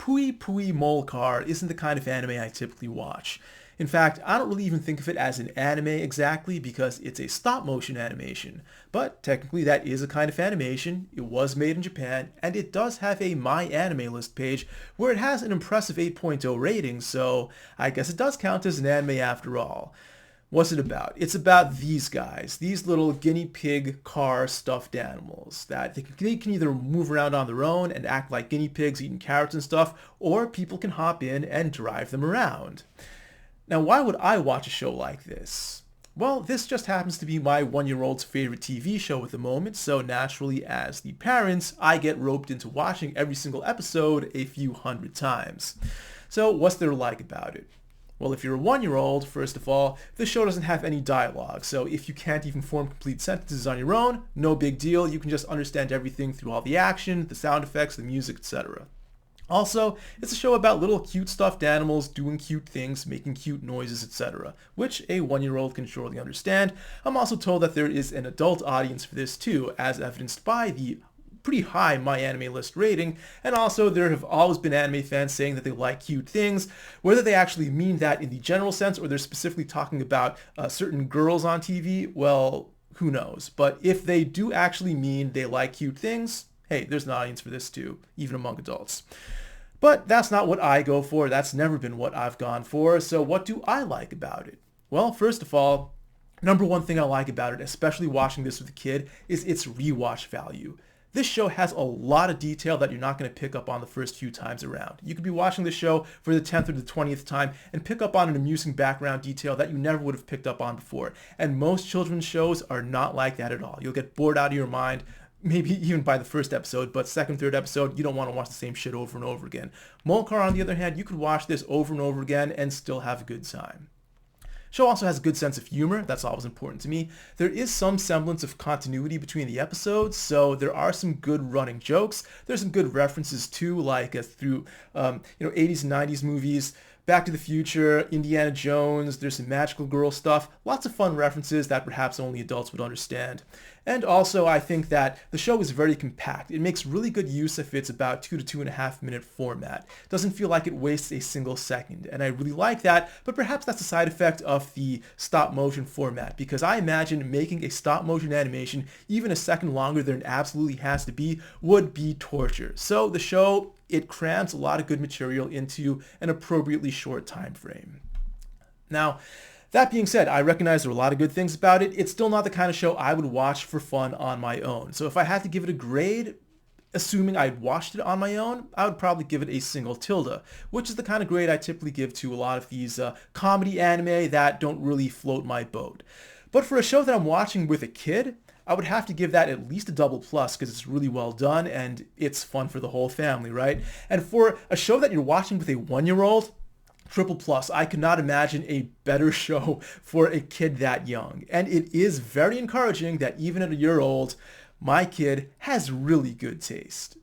Pui Pui Molcar isn't the kind of anime I typically watch. In fact, I don't really even think of it as an anime exactly because it's a stop-motion animation. But technically that is a kind of animation, it was made in Japan, and it does have a My Anime List page where it has an impressive 8.0 rating, so I guess it does count as an anime after all. What's it about? It's about these guys, these little guinea pig car stuffed animals that they can either move around on their own and act like guinea pigs eating carrots and stuff, or people can hop in and drive them around. Now, why would I watch a show like this? Well, this just happens to be my one-year-old's favorite TV show at the moment, so naturally as the parents, I get roped into watching every single episode a few hundred times. So what's there like about it? Well, if you're a one-year-old, first of all, the show doesn't have any dialogue, so if you can't even form complete sentences on your own, no big deal, you can just understand everything through all the action, the sound effects, the music, etc. Also, it's a show about little cute stuffed animals doing cute things, making cute noises, etc., which a one-year-old can surely understand. I'm also told that there is an adult audience for this too, as evidenced by the pretty high My Anime List rating, and also there have always been anime fans saying that they like cute things. Whether they actually mean that in the general sense or they're specifically talking about certain girls on TV, well, who knows. But if they do actually mean they like cute things, hey, there's an audience for this too, even among adults. But that's not what I go for. That's never been what I've gone for. So what do I like about it? Well, first of all, number one thing I like about it, especially watching this with a kid, is its rewatch value. This show has a lot of detail that you're not going to pick up on the first few times around. You could be watching the show for the 10th or the 20th time and pick up on an amusing background detail that you never would have picked up on before. And most children's shows are not like that at all. You'll get bored out of your mind, maybe even by the first episode, but second, third episode, you don't want to watch the same shit over and over again. Molcar, on the other hand, you could watch this over and over again and still have a good time. Show also has a good sense of humor. That's always important to me. There is some semblance of continuity between the episodes, so there are some good running jokes. There's some good references too, like through 80s and 90s movies, Back to the Future, Indiana Jones, there's some magical girl stuff, lots of fun references that perhaps only adults would understand. And also I think that the show is very compact. It makes really good use of its about 2 to 2.5 minute format. It doesn't feel like it wastes a single second, and I really like that, but perhaps that's a side effect of the stop motion format, because I imagine making a stop motion animation even a second longer than it absolutely has to be would be torture. So the show, it crams a lot of good material into an appropriately short time frame. Now, that being said, I recognize there are a lot of good things about it. It's still not the kind of show I would watch for fun on my own. So if I had to give it a grade, assuming I'd watched it on my own, I would probably give it a single tilde, which is the kind of grade I typically give to a lot of these comedy anime that don't really float my boat. But for a show that I'm watching with a kid, I would have to give that at least a double plus because it's really well done and it's fun for the whole family, right? And for a show that you're watching with a one-year-old, triple plus. I could not imagine a better show for a kid that young. And it is very encouraging that even at a year old, my kid has really good taste.